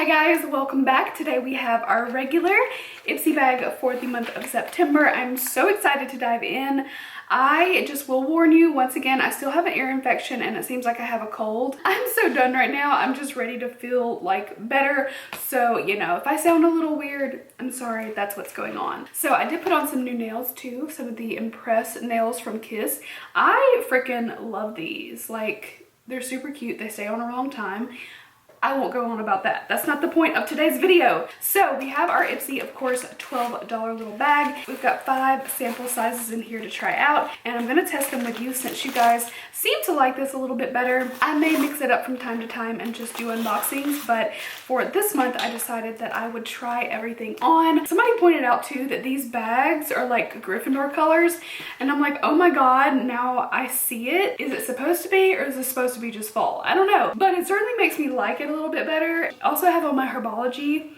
Hi guys, welcome back. Today we have our regular Ipsy bag for the month of September. I'm so excited to dive in. I just will warn you, once again, I still have an ear infection and it seems like I have a cold. I'm so done right now. I'm just ready to feel like better. So, you know, if I sound a little weird, I'm sorry, that's what's going on. So I did put on some new nails too, some of the Impress nails from Kiss. I freaking love these. Like, they're super cute. They stay on a long time. I won't go on about that. That's not the point of today's video. So we have our Ipsy, of course, $12 little bag. We've got 5 sample sizes in here to try out, and I'm gonna test them with you since you guys seem to like this a little bit better. I may mix it up from time to time and just do unboxings, but for this month, I decided that I would try everything on. Somebody pointed out too that these bags are like Gryffindor colors, and I'm like, oh my God, now I see it. Is it supposed to be, or is it supposed to be just fall? I don't know, but it certainly makes me like it a little bit better. Also, I have on my Herbology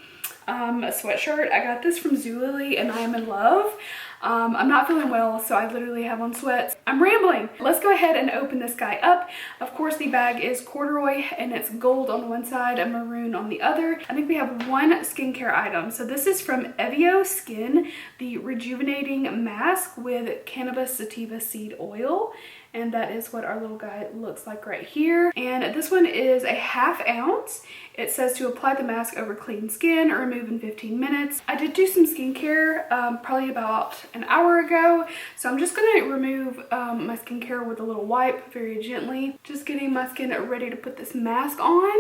sweatshirt. I got this from Zulily and I am in love. I'm not feeling well, so I literally have on sweats. I'm rambling. Let's go ahead and open this guy up. Of course, the bag is corduroy and it's gold on one side and maroon on the other. I think we have one skincare item. So this is from Evio Skin, the rejuvenating mask with cannabis sativa seed oil. And that is what our little guy looks like right here. And this one is a ½ ounce. It says to apply the mask over clean skin or remove in 15 minutes. I did do some skincare probably about an hour ago. So I'm just gonna remove my skincare with a little wipe very gently. Just getting my skin ready to put this mask on.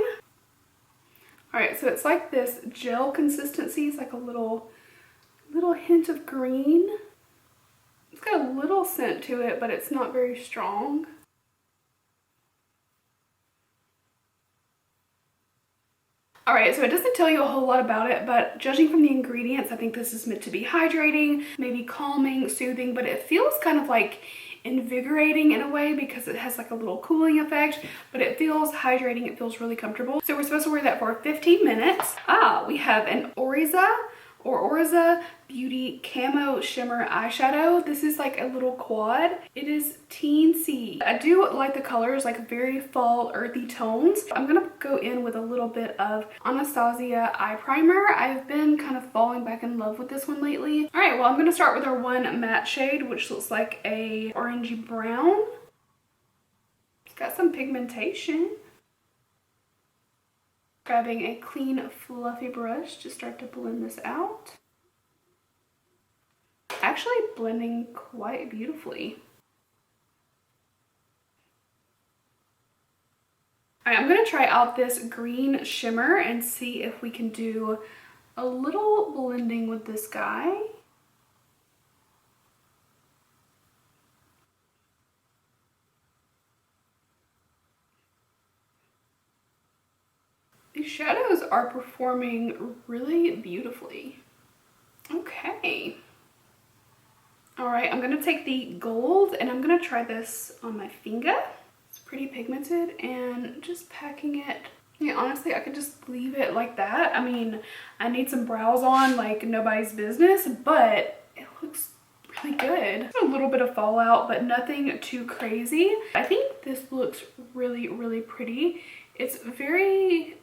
All right, so it's like this gel consistency. It's like a little hint of green. It's got a little scent to it, but it's not very strong. All right, so it doesn't tell you a whole lot about it, but judging from the ingredients, I think this is meant to be hydrating, maybe calming, soothing, but it feels kind of like invigorating in a way because it has like a little cooling effect, but it feels hydrating. It feels really comfortable. So we're supposed to wear that for 15 minutes. We have an Oriza Beauty Camo Shimmer Eyeshadow. This is like a little quad. It is teensy. I do like the colors, like very fall earthy tones. I'm gonna go in with a little bit of Anastasia eye primer. I've been kind of falling back in love with this one lately. All right, well, I'm gonna start with our one matte shade, which looks like a orangey brown. It's got some pigmentation. Grabbing a clean, fluffy brush to start to blend this out. Actually blending quite beautifully. All right, I'm gonna try out this green shimmer and see if we can do a little blending with this guy. These shadows are performing really beautifully. Okay. All right, I'm gonna take the gold and I'm gonna try this on my finger. It's pretty pigmented and just packing it. Yeah, honestly, I could just leave it like that. I mean, I need some brows on like nobody's business, but it looks really good. A little bit of fallout, but nothing too crazy. I think this looks really, really pretty. It's very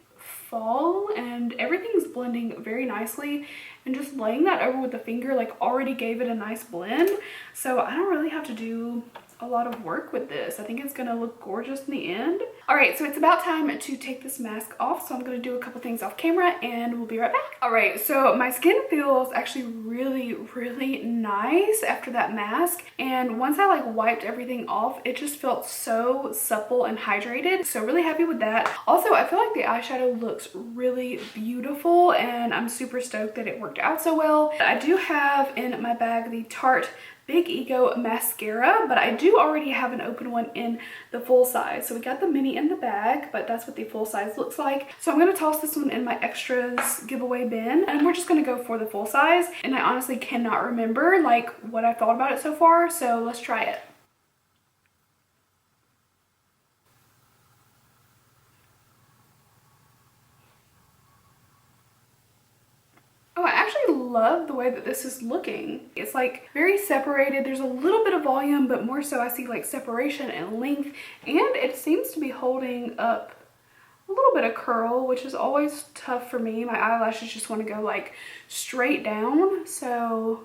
fall and everything's blending very nicely, and just laying that over with the finger like already gave it a nice blend, so I don't really have to do a lot of work with this. I think it's gonna look gorgeous in the end. All right, so it's about time to take this mask off, so I'm gonna do a couple things off camera and we'll be right back. All right, so my skin feels actually really, really nice after that mask, and once I like wiped everything off, it just felt so supple and hydrated, so really happy with that. Also, I feel like the eyeshadow looks really beautiful and I'm super stoked that it worked out so well. I do have in my bag the Tarte Big Ego mascara, but I do already have an open one in the full size. So we got the mini in the bag, but that's what the full size looks like. So I'm gonna toss this one in my extras giveaway bin, and we're just gonna go for the full size. And I honestly cannot remember like what I thought about it so far, so let's try it. Oh, I actually love the way that this is looking. It's like very separated. There's a little bit of volume, but more so I see like separation and length, and it seems to be holding up little bit of curl, which is always tough for me. My eyelashes just want to go like straight down, so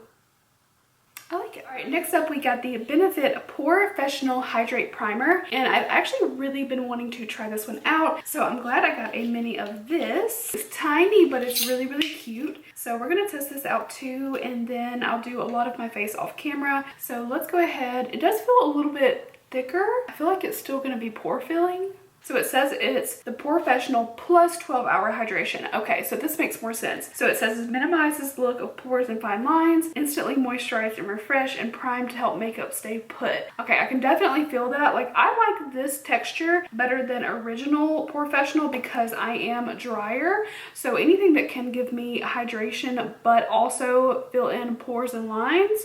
I like it. All right, next up we got the Benefit Professional Hydrate Primer, and I've actually really been wanting to try this one out, so I'm glad I got a mini of this. It's tiny, but it's really, really cute. So we're gonna test this out too, and then I'll do a lot of my face off camera. So let's go ahead. It does feel a little bit thicker. I feel like it's still gonna be pore filling. So it says it's the Professional plus 12-hour hydration. Okay, so this makes more sense. So it says it minimizes the look of pores and fine lines, instantly moisturize and refresh, and prime to help makeup stay put. Okay, I can definitely feel that. Like, I like this texture better than original Professional because I am drier. So anything that can give me hydration but also fill in pores and lines,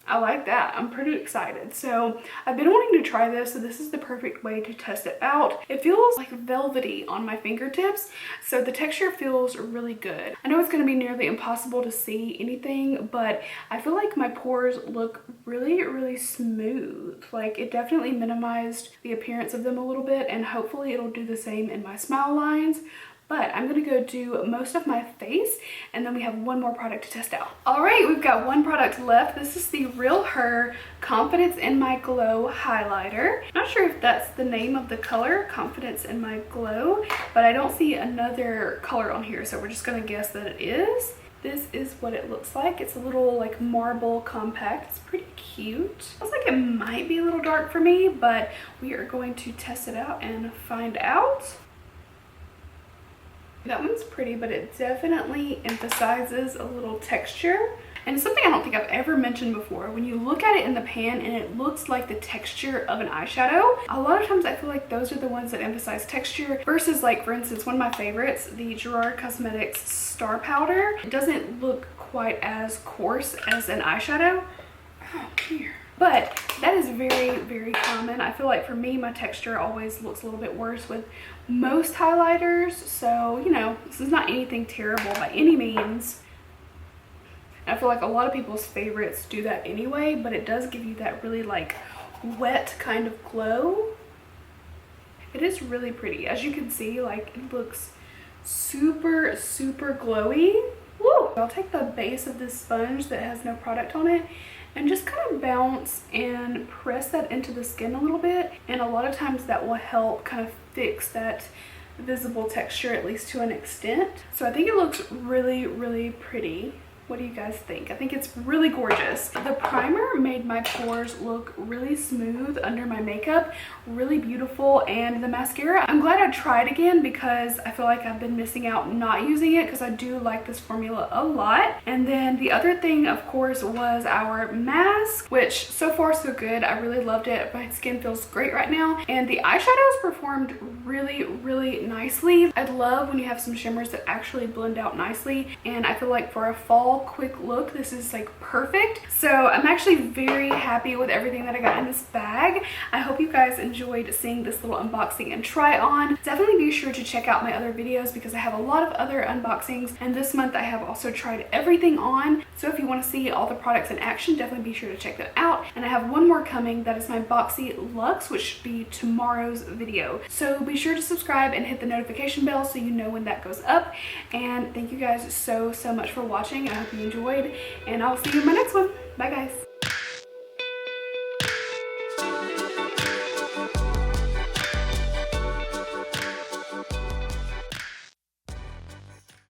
I like that. I'm pretty excited. So I've been wanting to try this, so this is the perfect way to test it out. It feels like velvety on my fingertips, so the texture feels really good. I know it's going to be nearly impossible to see anything, but I feel like my pores look really, really smooth. Like, it definitely minimized the appearance of them a little bit, and hopefully it'll do the same in my smile lines. But I'm gonna go do most of my face, and then we have one more product to test out. All right, we've got one product left. This is the Real Her Confidence in My Glow highlighter. Not sure if that's the name of the color, Confidence in My Glow, but I don't see another color on here, so we're just gonna guess that it is. This is what it looks like. It's a little like marble compact. It's pretty cute. Looks like it might be a little dark for me, but we are going to test it out and find out. That one's pretty, but it definitely emphasizes a little texture. And it's something I don't think I've ever mentioned before. When you look at it in the pan and it looks like the texture of an eyeshadow, a lot of times I feel like those are the ones that emphasize texture versus, like, for instance, one of my favorites, the Gerard Cosmetics Star Powder. It doesn't look quite as coarse as an eyeshadow. Oh, dear. But that is very, very common. I feel like for me, my texture always looks a little bit worse with most highlighters. So, you know, this is not anything terrible by any means. I feel like a lot of people's favorites do that anyway, but it does give you that really like wet kind of glow. It is really pretty. As you can see, like, it looks super, super glowy. Woo! I'll take the base of this sponge that has no product on it and just kind of bounce and press that into the skin a little bit. And a lot of times that will help kind of fix that visible texture, at least to an extent. So I think it looks really, really pretty. What do you guys think? I think it's really gorgeous. The primer made my pores look really smooth under my makeup, really beautiful, and the mascara, I'm glad I tried again because I feel like I've been missing out not using it because I do like this formula a lot. And then the other thing, of course, was our mask, which so far so good. I really loved it. My skin feels great right now, and the eyeshadows performed really, really nicely. I love when you have some shimmers that actually blend out nicely, and I feel like for a fall quick look, this is like perfect. So I'm actually very happy with everything that I got in this bag. I hope you guys enjoyed seeing this little unboxing and try on. Definitely be sure to check out my other videos because I have a lot of other unboxings, and this month I have also tried everything on. So if you want to see all the products in action, definitely be sure to check that out. And I have one more coming, that is my Boxy Luxe, which should be tomorrow's video. So be sure to subscribe and hit the notification bell so you know when that goes up. And thank you guys so much for watching. I hope you enjoyed, and I'll see you in my next one. Bye guys.